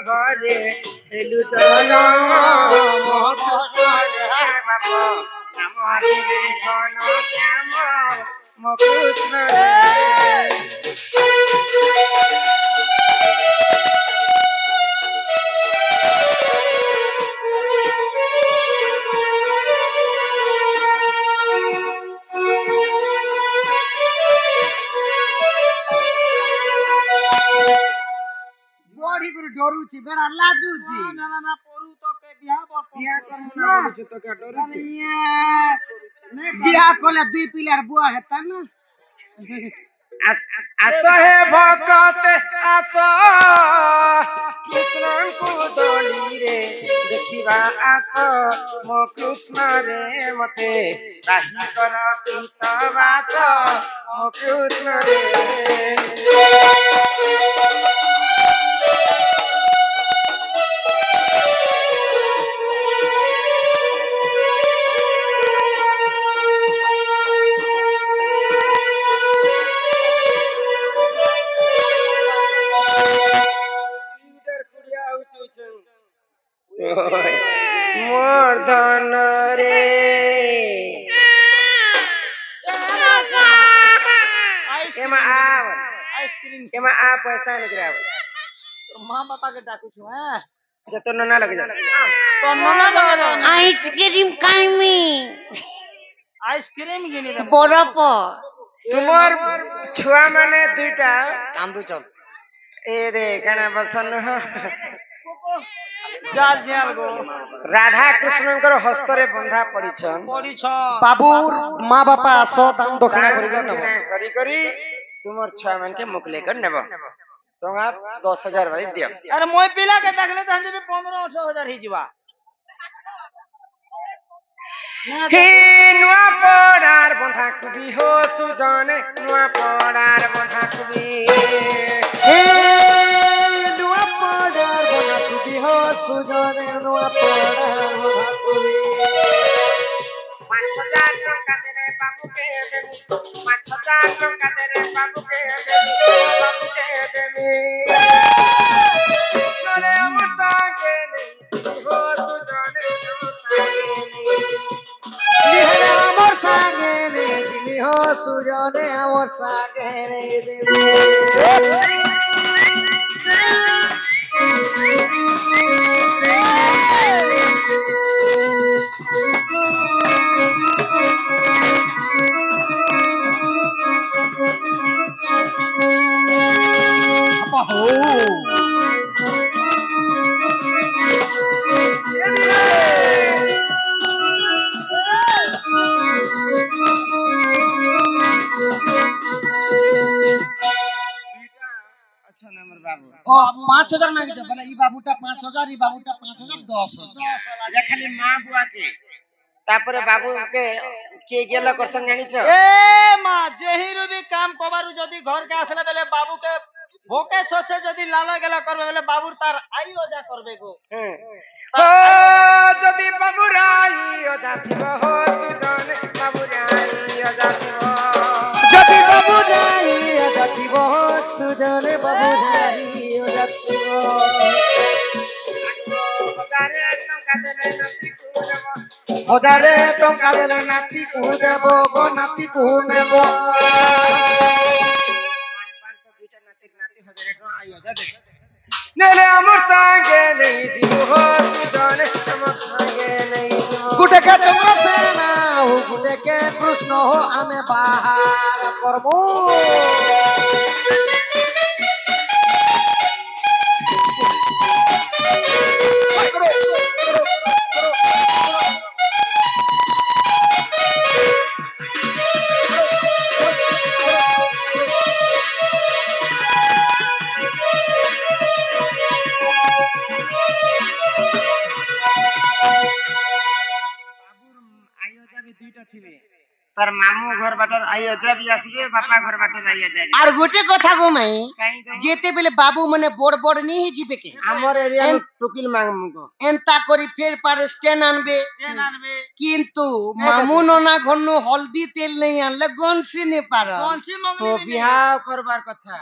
ঘরে এলু চল বাপ নাম দিবে ঘন শ্যাম কৃষ্ণ डरुची बेड़ा लाजूची ना ना ना परू तो के बियाह करम ना बोलुची तो के डरुची बियाह कोले दुई पिलर बुआ हेता ना आस हे भगत आस कृष्ण को दली रे देखिबा आस मो कृष्ण रे मते राही कर पीत वास मो कृष्ण रे মর্দন রে એમાં આ પૈસા નથી આવે मां बापा के डाकू छु हैं જે તો ના લાગે જા तो नना लगे आइसक्रीम काइमी आइसक्रीम गिनी दे बरफ तुमर छुआ माने दुईटा कांदू चल ए रे काना बसन जाल जाल गो राधा कृष्णଙ୍କର ହସ୍ତରେ ବନ୍ଧା ପଡ଼ିଛନ୍ पड़ी छ बाबूर माँ बापा सो दान दक्षिणा करी करी तुमर छुआ मान के मुकले कर नेब संगा 10,000 वाली दियो अरे मोय पिला के देखले त हम 15-18,000 ही जीवा হে নুয়া পড়ার বন্ধা কুবি হো সুজনে নুয়া পড়ার বন্ধা কুবি हे नुआ पड़ार बना तुबी हो सुजने नुआ पड़ार बना तुबी 5,000 टंका देने बाबूके देमी 5,000 टंका देने बाबूके देमी बाबूके देमी नले अमर संगे नहीं हो सुजने अमर संगे नहीं निहरे अमर संगे ने जिनी हो सुजने अमर संगे ने देवी अपा हो अच्छा नंबर बाबू ओ 5,000 मांगी दे बोले ई बाबूटा 5,000 ई बाबूटा 5,000 10,000 या खाली मां बुआ के तापरे बाबू के गेला करसन जानी छ ए मां जेही रुबी काम कबारु जदी घर के आसले बेले बाबू के भोके ससे जदी लाला गेला करबे बेले बाबू तार आई ओजा करबे गो ओ जदी बाबू राई ओ जाथिब हो सुजन बाबू राई ओ जाथिब जति बाबू जाई जति हो सुजने बाबू जाई जति हो हजारे टंका देले नाती को देबो गो नाती को नेबो 500 दुईटा नाती नाती 1000 टका आई हो जा दे नेले अमर संगे नहीं जीव हो सुजन अमर संगे नहीं जीव गुटे के चंद्रसेना हो गुटे के कृष्ण हो आमे बाहर करबो तार मामू घर बाटर आई अजा भी आसीबे बापा घर बाटर आई अजा आर गुटे कथा गो मई काई गो जेते बेले बाबू मने बोड़ बोड़ नहीं जीवे के हमर एरिया में टोकिल मांग मुको एंता करी फेर पार स्टैंड आनबे ट्रेन आनबे किंतु मामू नना घरनु हल्दी तेल नहीं आनले गंसी ने पार कौन सी तो मंगली बिहाव करबार कथा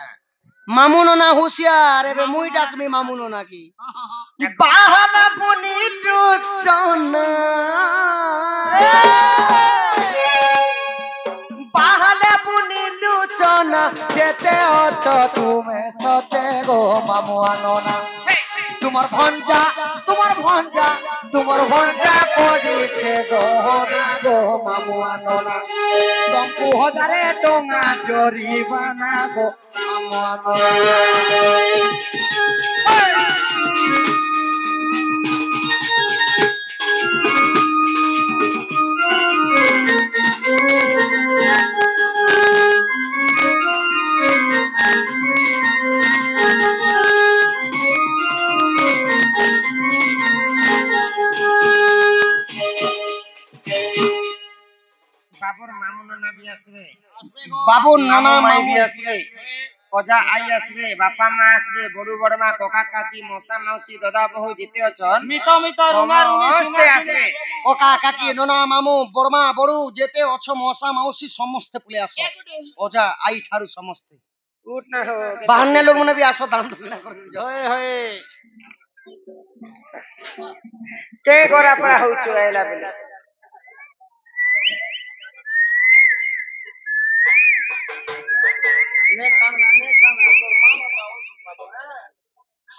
মামুনো না হুঁশিয়ার এবে মুই ডাকমি মামুনো নাকি বাহানা বনি লুচনা বাহালে বুনি লুচনা যেতে অছ তুমি সতে গো মামু আননা তোমার ভঞ্জা পড়িছে গহনা গো মামু আননা তম্পু হজারে টঙা জরিমানা গো মামু আননা বাবুর মামু নানা বি আসবে, বাবুর নানা মাই বি মামু আসবে, অজা আই আসবে, বাপা মা আসবে, বড়ু বড়মা, ককা কাকি, মশা মাউসি, দাদা বহু যেতে অছন মিত মিত রুঙা রুঙি সমস্তে সুঙা আসবে। সুঙি। ককা কাকি ননা মামু বড়মা বড়ু যেতে অছ মশা মাউসী ସମସ୍ତେ পুলে আস অজা আই ঠারু ସମସ୍ତେ উঠ না হো বাহান্নে লোক মনে বি আস দান দক্ষিণা করবি হয়ে হয়ে কে করা পড়া হউଛୁ আইলা বেলা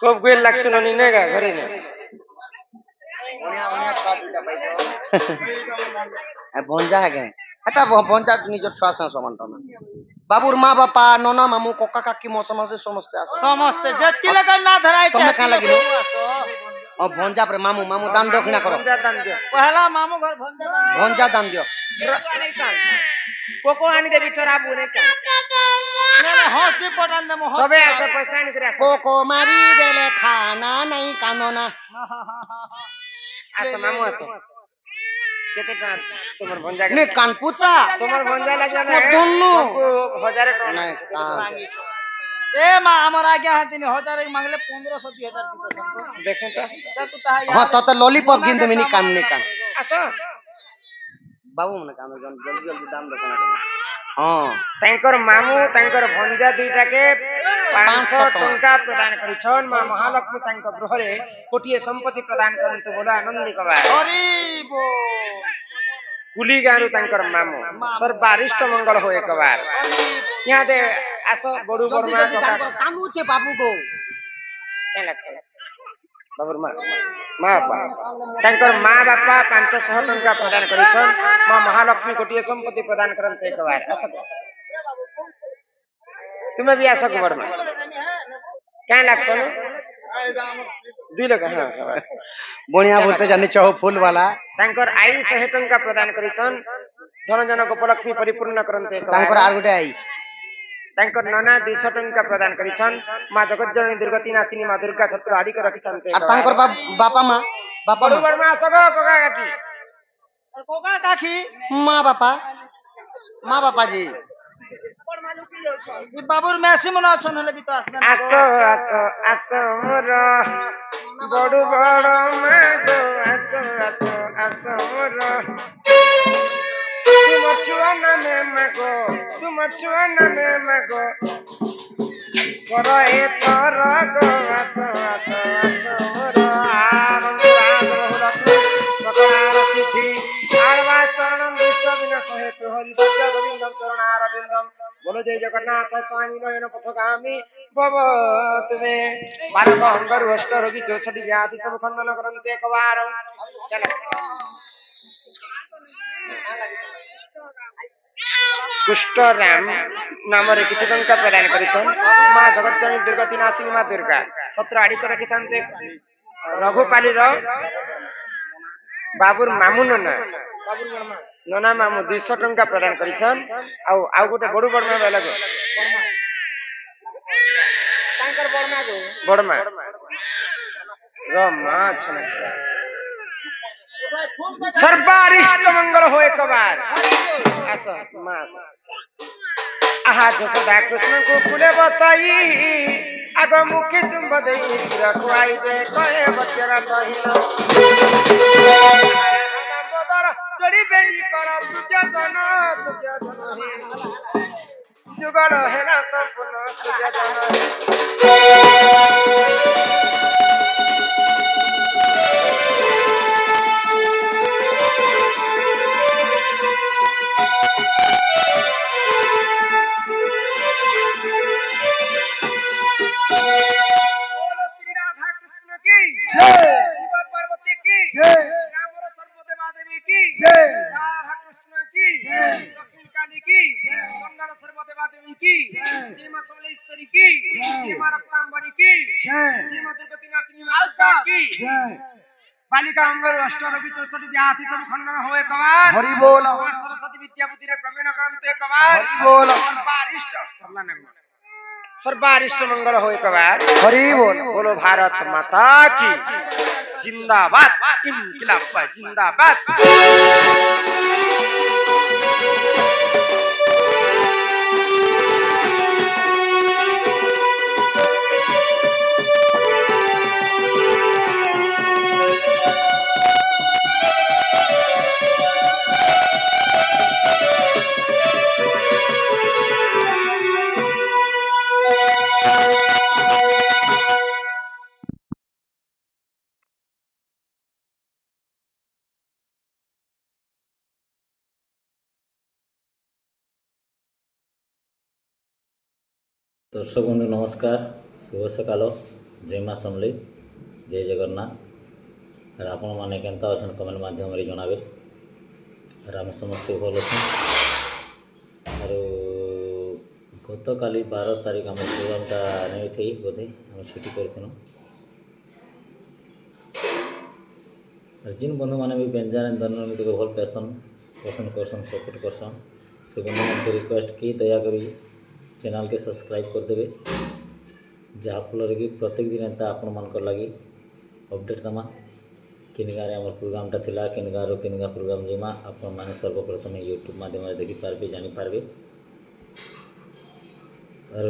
খুব গুল লাগছে নি নেগা ঘরে না ভঞ্জা হ্যাঁ এটা ভঞ্জা নিজের ছুয়া সঙ্গে সমান না বাবুর মা বাপা ননা মামু ককা কাকি মশা মাউসী ସମସ୍ତେ আস ସମସ୍ତେ ଯେତି ଲୋକ ନା ଧରାଇ ତମେ କାଁ ଲାଗିଲ? ও ভঞ্জা পরে মামু মামু দান দক্ষিণা কর যা দান দিও পহলা মামু ঘর ভঞ্জা দান ভঞ্জা দান দিও কোকো আনি দেবি তোরা বুনে কা না না হস্তি পটান দে মো সবে আছে পয়সা আনি করে আসো কোকো মারি দেলে খানা নাই কাননা আসো মামু আসো কেতে টাকা তোমার ভঞ্জা নে কানপুতা তোমার ভঞ্জা লাগে না কতনো? হাজারে টাকা নাই এ মা আমার আগে হাতিনি 1000 মাগলে 1500 2000 দিতে দেখেন তো তো তাহা হ্যাঁ তত ললিপপ কিন্তু মিনি কান নে কান আসো বাবু মনে কান জলদি জলদি দান দক্ষিণা কর হ্যাঁ তাঙ্কর মামু তাঙ্কর ভঞ্জা দুইটাকে 500 ଟଙ୍କା ପ୍ରଦାନ କରିଛନ୍ ମା ମହାଲକ୍ଷ୍ମୀ ତାଙ୍କ ଗୃହରେ କୋଟିଏ ସମ୍ପତ୍ତି ପ୍ରଦାନ କରନ୍ତୁ ବୋଲ ଆନନ୍ଦି କବା ହରିବ କୁଲି ଗାଁରୁ ତାଙ୍କର ମାମୁ ସର୍ବାରିଷ୍ଟ ମଙ୍ଗଳ ହୋଏ କବାର ଇହାଦେ ଆସ ବଡୁ জলদি বড়মা জলদি দান কর কানুছে বাবু গো কেন লাগছে বাবুর মা মা বাপা ତାଙ୍କର ମା ବାପା 500 ଟଙ୍କା ପ୍ରଦାନ କରିଛନ୍ ମା ମହାଲକ୍ଷ୍ମୀ କୋଟିଏ ସମ୍ପତ୍ତି ପ୍ରଦାନ କରନ୍ତୁ ଏକବାର ଆସ ତୁମେ ବି ଆସ ବଡମା কেন লাগছে না দুই লোক হ্যাঁ বনিয়া বলতে জানি চহ ফুল वाला ତାଙ୍କର ଆଇ 100 ଟଙ୍କା ପ୍ରଦାନ କରିଛନ୍ ଧନ ଜନ ଗୋପଲକ୍ଷ୍ମୀ ପରିପୂର୍ଣ୍ଣ କରନ୍ତେ ତାଙ୍କର আর গোটে আই ତାଙ୍କର ନନା 200 ଟଙ୍କା ପ୍ରଦାନ କରିଛନ୍ ମା ଜଗତଜନନୀ ଦୁର୍ଗତି ନାସିନୀ ମା ଦୁର୍ଗା ଛତ୍ର ଆଡ଼ିକ ରଖିଥାନ୍ତେ আর তাঙ্কর বাপা মা ବଡୁ ବଡମା ଆସ ଗো କକା କାକି কোকা কাকি মা বাপা জি বাবুর মেসি মনে অছন হলে বি তো আসবে না ଆସ ଆସ ଆସ ମୋର ବଡୁ ବଡମା ଗো ଆସ ଆସ ଆସ ମୋର ତୁମ ଛୁଆ ନାମେ ମାଗୋ ତୁମ ଛୁଆ ନାମେ ମାଗୋ କର ଏଥର ଗো ଆସ ଆସ ଆସ ମୋର সকলার সিদ্ধি আরবা চরণম দুষ্ট বিনাশ হেতু হরি ভজ গোবিন্দম চরণার বিন্দম বলো জয় জগন্নাথ স্বামী নয়ন পথগামী ভব তুমি 12 অঙ্গরু অষ্ট রোগী 64 ব্যাধি সব খণ্ডন করন্তে একবার কুষ্ঠরাম নামরে কিছু টঙ্কা প্রদান করেছেন মা জগৎজননী দুর্গতি নাসিনী মা দুর্গা ছত্র আড়িক রাখিথান্তে রঘুপালীর বাবুর মামু ননা মামু 200 ଟଙ୍କା ପ୍ରଦାନ କରିଛନ୍ ଆଉ ଗୋଟେ ବଡୁ ବଡମା ବେଲା ଗো ତାଙ୍କର ବଡମା ର ମା ଛନ ସର୍ବାରିଷ୍ଟ ମଙ୍ଗଳ ହୋଏ କବାର ଆସ ମା ଆସ আহা যশোদা কৃষ্ণଙ୍କୁ ফুলে বতাই আগ মুখে চুম্ব দেই ক্ষীর খুয়াই দে কয়ে বচ্চর তহিল দাম্পদর জড়ি বেনি কর সূর্য জন যুগল হেলা সম্পূর্ণ সূর্য জান बोलो श्री राधा कृष्ण की शिव पार्वती की राम सर्वदेवा देवी की राधा कृष्ण की दक्षिण काली की मंगल सर्वदेवा देवी की जय मां समलेश्वरी की जय मां रत्नांबरी की जय मां दुर्गति नाशिनी माता की बालिका अंगर अष्टरवि 64 व्याधि सब खंडन होए कवार हरि बोल मां सरस्वती विद्या बुद्धि रे प्रवीण करंते कवार हरि बोल सर्वारिष्ट सरला नगम सर्वारिष्ट मंगल होए कवार हरि बोल बोलो भारत माता की जिंदाबाद इनकलाब जिंदाबाद दर्शक बंधु नमस्कार शुभ सकाल जय माँ समली जय जगन्नाथ और आपण मैंने केन्ता अच्छा कमेंट मध्यम जनाबे और आम समस्त भल अच्छे और गत काली 12 तारीख आम प्रोग्रामटा नहीं थी बोधे आम छुट्टी करूँ और जिन बंधु मैंने भी व्यंजन दंड को भल पासन पसंद करसन सपोर्ट करसन से बंधु मान रिक्वेस्ट की दयाकोरी चैनल के सब्सक्राइब करदे जहाँफल कि प्रत्येक दिन एंता आपण मान लगी अपडेट दमा किन गाँव आम प्रोग्रामटा थिला किन गाँव किन गाँ प्रोग्राम जीमा आपण मैंने सर्वप्रथम यूट्यूब माध्यम देखिपारे जानीपारे और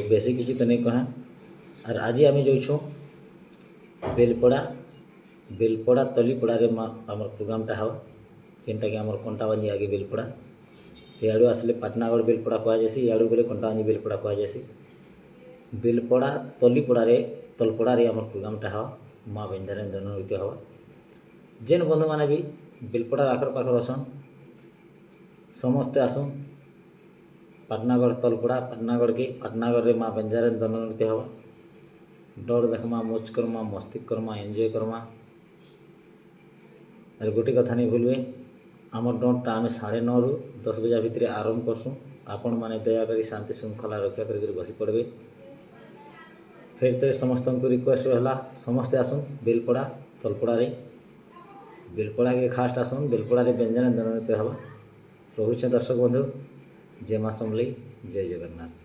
बेसी किसी तो नहीं कहा और आज आम जाऊँ बेलपड़ा तलीपड़ा रे आमर प्रोग्रामटा हाँ जेनटा कि आम कंटाबांजी आगे बेलपड़ा इड़ू आसले पाटनागढ़ बेलपड़ा कहुसी इड़ू गले कंटाबांजी बेलपड़ा कहुसी बेलपड़ा तलपड़ा आम प्रोग्रामटा हाँ माँ बेंजारे जननृत्य हाँ जेन बंधु मैंने भी बेलपड़ा आखर पाखर असन समस्ते आसुन पाटनागढ़ तलपड़ा पाटनागढ़ के पाटनागढ़ माँ बेंजारे जननृत्य हाँ डर देखमा मौज करमा मस्ती करमा एंजॉय करमा और गोटे कथा नहीं भूलवे आम डंटा आम 9:30 रु 10 बजे भितर आरंभ करसूँ आपण मैंने दयाकोरी शांति श्रृंखला रक्षा कर बसी पड़े फिर तो समस्त को रिक्वेस्ट रहा समस्ते आसुन बेलपड़ा तलपड़ा बेलपड़ा के खास्ट आसुन बेलपड़ा व्यंजन जननृत्य हाँ रोचे दर्शक बंधु जय माँ समली जय जगन्नाथ।